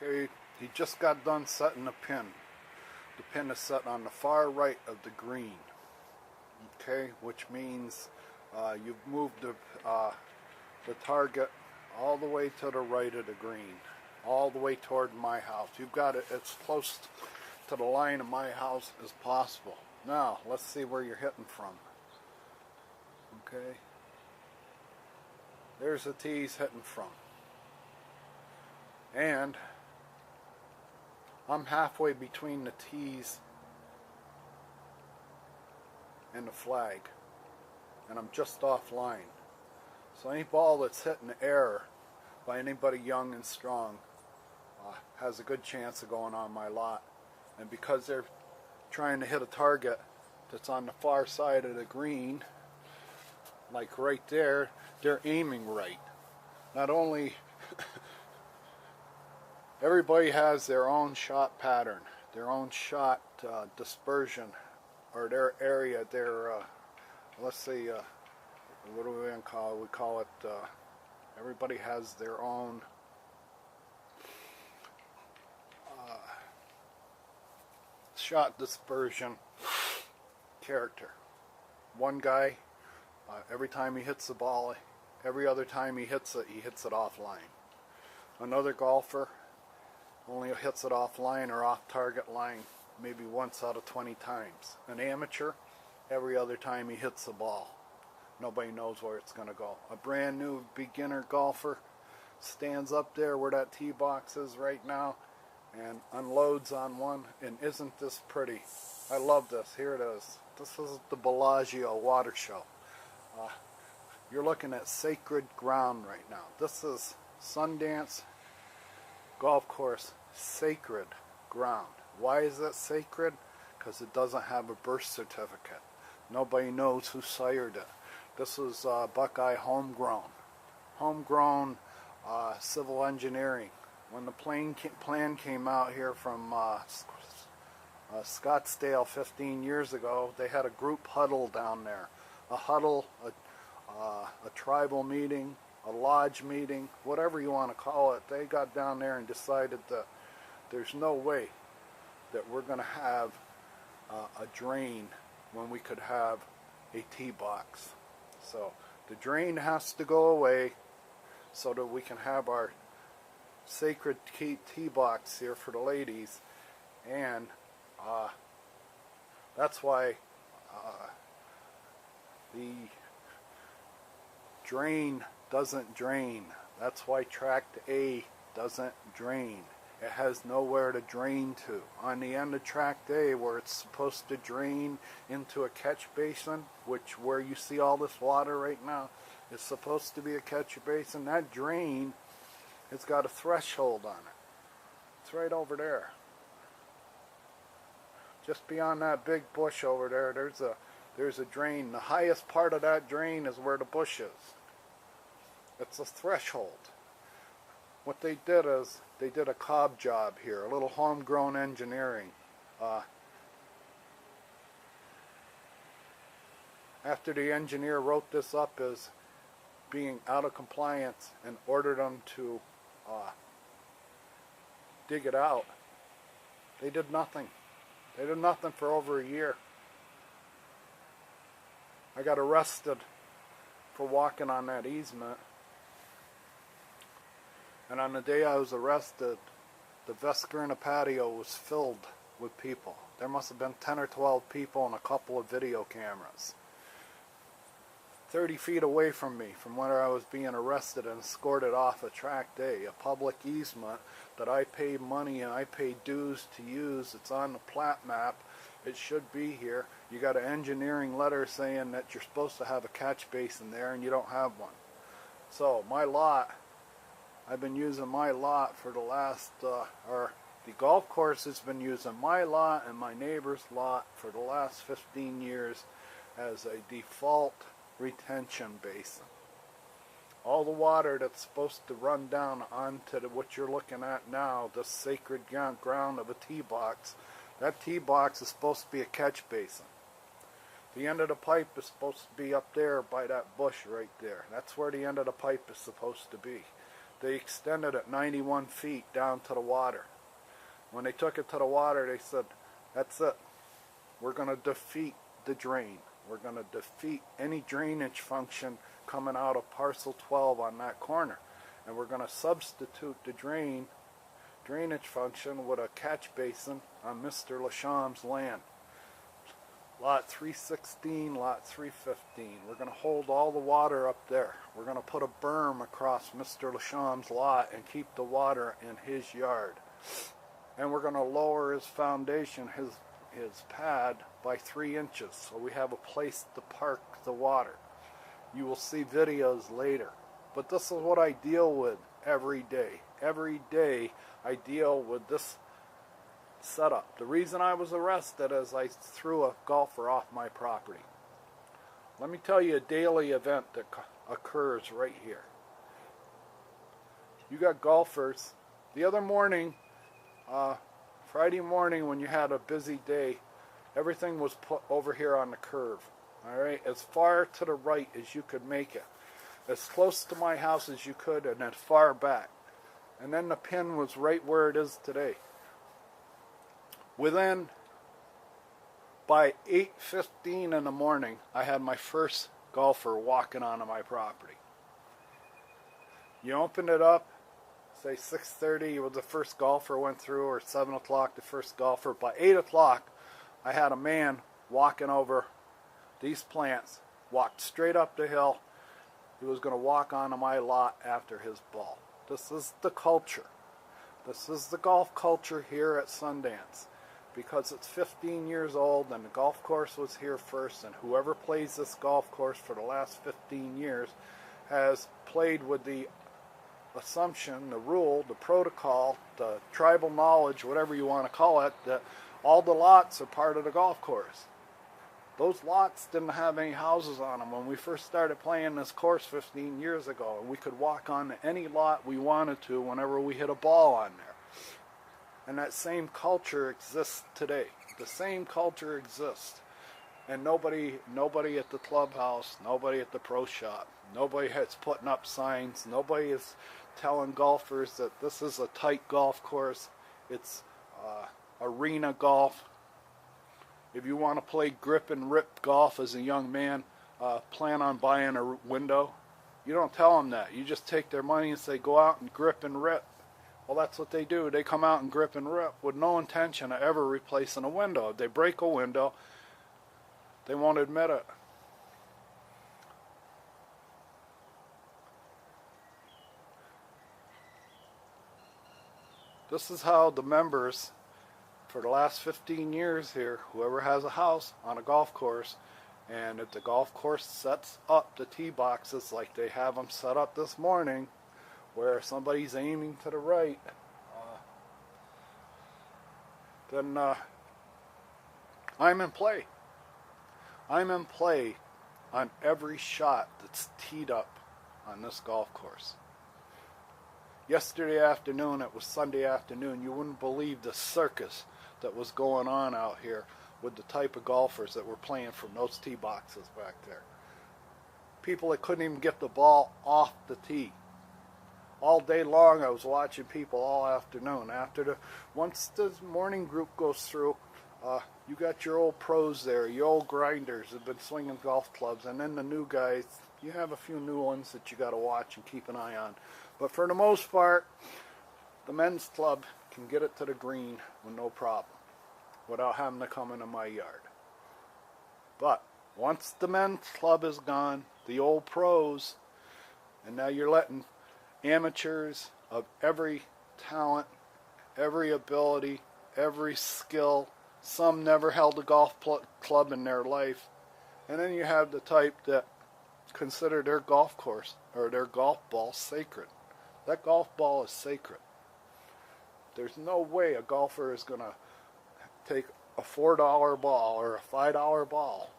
Okay, he just got done setting the pin. The pin is set on the far right of the green. Okay, which means you've moved the target all the way to the right of the green, all the way toward my house. You've got it as close to the line of my house as possible. Now, let's see where you're hitting from. Okay, there's the tee he's hitting from. And I'm halfway between the tees and the flag, and I'm just offline. So any ball that's hit in the air by anybody young and strong has a good chance of going on my lot. And because they're trying to hit a target that's on the far side of the green, like right there, they're aiming right. Not only everybody has their own shot pattern, their own shot dispersion, or their area, their, let's see, what do we going to call it? We call it, everybody has their own shot dispersion character. One guy, every time he hits the ball, every other time he hits it offline. Another golfer only hits it offline or off target line maybe once out of 20 times. An amateur, every other time he hits the ball. Nobody knows where it's going to go. A brand new beginner golfer stands up there where that tee box is right now and unloads on one, and isn't this pretty? I love this. Here it is. This is the Bellagio water show. You're looking at sacred ground right now. This is Sundance golf course, sacred ground. Why is it sacred? Because it doesn't have a birth certificate. Nobody knows who sired it. This was Buckeye homegrown civil engineering. When the plan came out here from Scottsdale 15 years ago, they had a group huddle down there. A huddle, a tribal meeting, a lodge meeting, whatever you want to call it. They got down there and decided that there's no way that we're going to have a drain when we could have a tee box. So the drain has to go away so that we can have our sacred tee box here for the ladies, and that's why the drain doesn't drain. That's why tract A doesn't drain. It has nowhere to drain to. On the end of tract A, where it's supposed to drain into a catch basin, which where you see all this water right now, is supposed to be a catch basin. That drain, it's got a threshold on it. It's right over there. Just beyond that big bush over there, there's a drain. The highest part of that drain is where the bush is. It's a threshold. What they did is, they did a cob job here, a little homegrown engineering. After the engineer wrote this up as being out of compliance and ordered them to dig it out, they did nothing. They did nothing for over a year. I got arrested for walking on that easement. And on the day I was arrested, the Vesperina patio was filled with people. There must have been 10 or 12 people and a couple of video cameras. 30 feet away from me, from where I was being arrested and escorted off of tract A, a public easement that I paid money and I paid dues to use. It's on the plat map. It should be here. You got an engineering letter saying that you're supposed to have a catch basin there and you don't have one. So my lot, I've been using my lot for the last, or the golf course has been using my lot and my neighbor's lot for the last 15 years as a default retention basin. All the water that's supposed to run down onto what you're looking at now, the sacred ground of a tee box, that tee box is supposed to be a catch basin. The end of the pipe is supposed to be up there by that bush right there. That's where the end of the pipe is supposed to be. they extended it 91 feet down to the water. When they took it to the water, they said, that's it. We're going to defeat the drain. We're going to defeat any drainage function coming out of parcel 12 on that corner. And we're going to substitute the drainage function with a catch basin on Mr. Lasham's land. Lot 316, lot 315. We're going to hold all the water up there. We're going to put a berm across Mr. Lasham's lot and keep the water in his yard. And we're going to lower his foundation, his pad, by 3 inches, so we have a place to park the water. You will see videos later. But this is what I deal with every day. Every day I deal with this setup. The reason I was arrested is I threw a golfer off my property. Let me tell you a daily event that occurs right here. You got golfers. The other morning, Friday morning, when you had a busy day, everything was put over here on the curve. Alright, as far to the right as you could make it. As close to my house as you could, and as far back. And then the pin was right where it is today. By 8:15 in the morning, I had my first golfer walking onto my property. You opened it up, say 6:30 was the first golfer went through, or 7 o'clock the first golfer. By 8 o'clock, I had a man walking over these plants, walked straight up the hill. He was going to walk onto my lot after his ball. This is the culture. This is the golf culture here at Sundance. Because it's 15 years old and the golf course was here first, and whoever plays this golf course for the last 15 years has played with the assumption, the rule, the protocol, the tribal knowledge, whatever you want to call it, that all the lots are part of the golf course. Those lots didn't have any houses on them when we first started playing this course 15 years ago, and we could walk on any lot we wanted to whenever we hit a ball on there. And that same culture exists today. The same culture exists. And nobody at the clubhouse, nobody at the pro shop, nobody is putting up signs, nobody is telling golfers that this is a tight golf course. It's arena golf. If you want to play grip and rip golf as a young man, plan on buying a window. You don't tell them that. You just take their money and say, go out and grip and rip. Well, that's what they do. They come out and grip and rip with no intention of ever replacing a window. If they break a window, they won't admit it. This is how the members, for the last 15 years here, whoever has a house on a golf course, and if the golf course sets up the tee boxes like they have them set up this morning, where somebody's aiming to the right, then I'm in play. I'm in play on every shot that's teed up on this golf course. Yesterday afternoon, it was Sunday afternoon, you wouldn't believe the circus that was going on out here with the type of golfers that were playing from those tee boxes back there. People that couldn't even get the ball off the tee. All day long I was watching people all afternoon. Once the morning group goes through, you got your old pros there, your old grinders that have been swinging golf clubs, and then the new guys. You have a few new ones that you got to watch and keep an eye on. But for the most part, the men's club can get it to the green with no problem without having to come into my yard. But once the men's club is gone, the old pros, and now you're letting amateurs of every talent, every ability, every skill. Some never held a golf club in their life. And then you have the type that consider their golf course or their golf ball sacred. That golf ball is sacred. There's no way a golfer is going to take a $4 ball or a $5 ball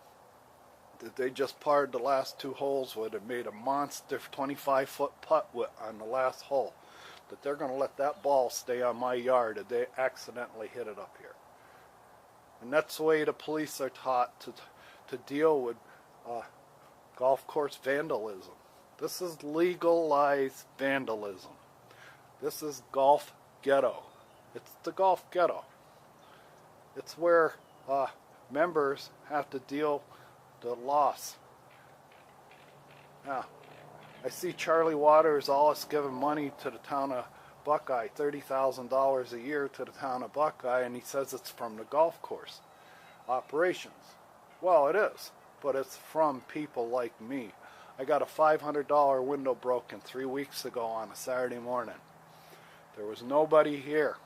that they just parred the last 2 holes with and made a monster 25-foot putt with on the last hole, that they're going to let that ball stay on my yard if they accidentally hit it up here. And that's the way the police are taught to deal with golf course vandalism. This is legalized vandalism. This is golf ghetto. It's the golf ghetto. It's where members have to deal the loss. Now, I see Charlie Waters always giving money to the town of Buckeye, $30,000 a year to the town of Buckeye, and he says it's from the golf course operations. Well, it is, but it's from people like me. I got a $500 window broken 3 weeks ago on a Saturday morning. There was nobody here.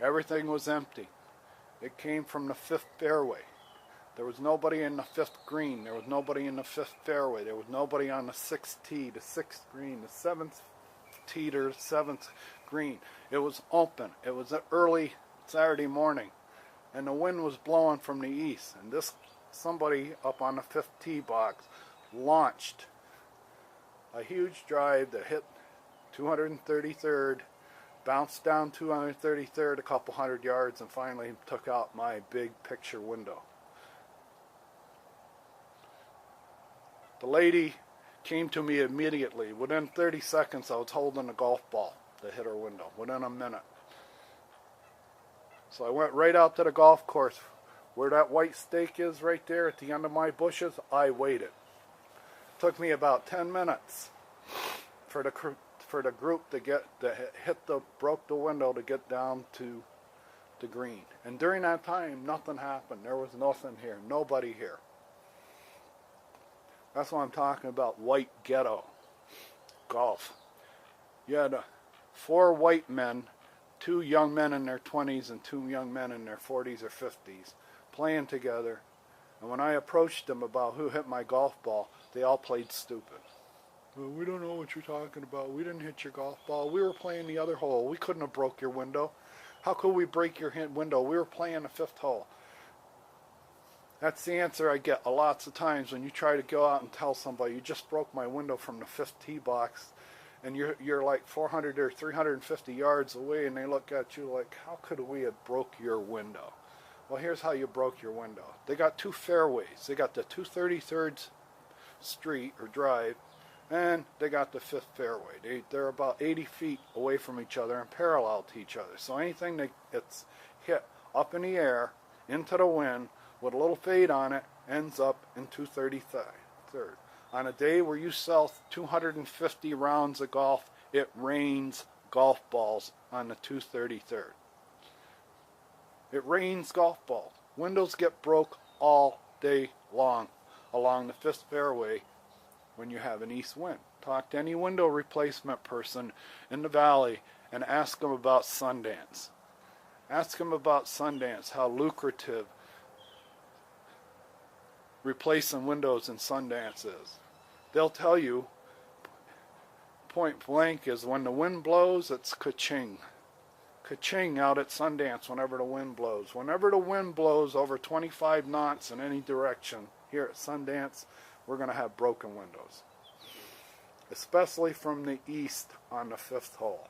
Everything was empty. It came from the 5th fairway. There was nobody in the 5th green. There was nobody in the 5th fairway. There was nobody on the 6th tee, the 6th green, the 7th tee to the 7th green. It was open. It was an early Saturday morning, and the wind was blowing from the east. And this somebody up on the 5th tee box launched a huge drive that hit 233rd, bounced down 233rd a couple hundred yards, and finally took out my big picture window. The lady came to me immediately. Within 30 seconds, I was holding a golf ball that hit her window. Within a minute. So I went right out to the golf course. Where that white stake is right there at the end of my bushes, I waited. It took me about 10 minutes for the group to broke the window to get down to the green. And during that time, nothing happened. There was nothing here. Nobody here. That's what I'm talking about, white ghetto golf. You had 4 white men, 2 young men in their 20s and 2 young men in their 40s or 50s, playing together. And when I approached them about who hit my golf ball, they all played stupid. Well, we don't know what you're talking about. We didn't hit your golf ball. We were playing the other hole. We couldn't have broke your window. How could we break your window? We were playing the 5th hole. That's the answer I get lots of times when you try to go out and tell somebody, you just broke my window from the 5th tee box, and you're like 400 or 350 yards away, and they look at you like, how could we have broke your window? Well, here's how you broke your window. They got 2 fairways. They got the 233rd street or drive, and they got the 5th fairway. They're about 80 feet away from each other and parallel to each other. So anything that's hit up in the air, into the wind, with a little fade on it, ends up in 233rd. On a day where you sell 250 rounds of golf, it rains golf balls on the 233rd. It rains golf balls. Windows get broke all day long along the 5th fairway when you have an east wind. Talk to any window replacement person in the valley and ask them about Sundance. Ask them about Sundance, how lucrative replacing windows in Sundance is. They'll tell you point blank is when the wind blows, it's ka-ching. Ka-ching out at Sundance whenever the wind blows. Whenever the wind blows over 25 knots in any direction here at Sundance, we're going to have broken windows. Especially from the east on the 5th hole.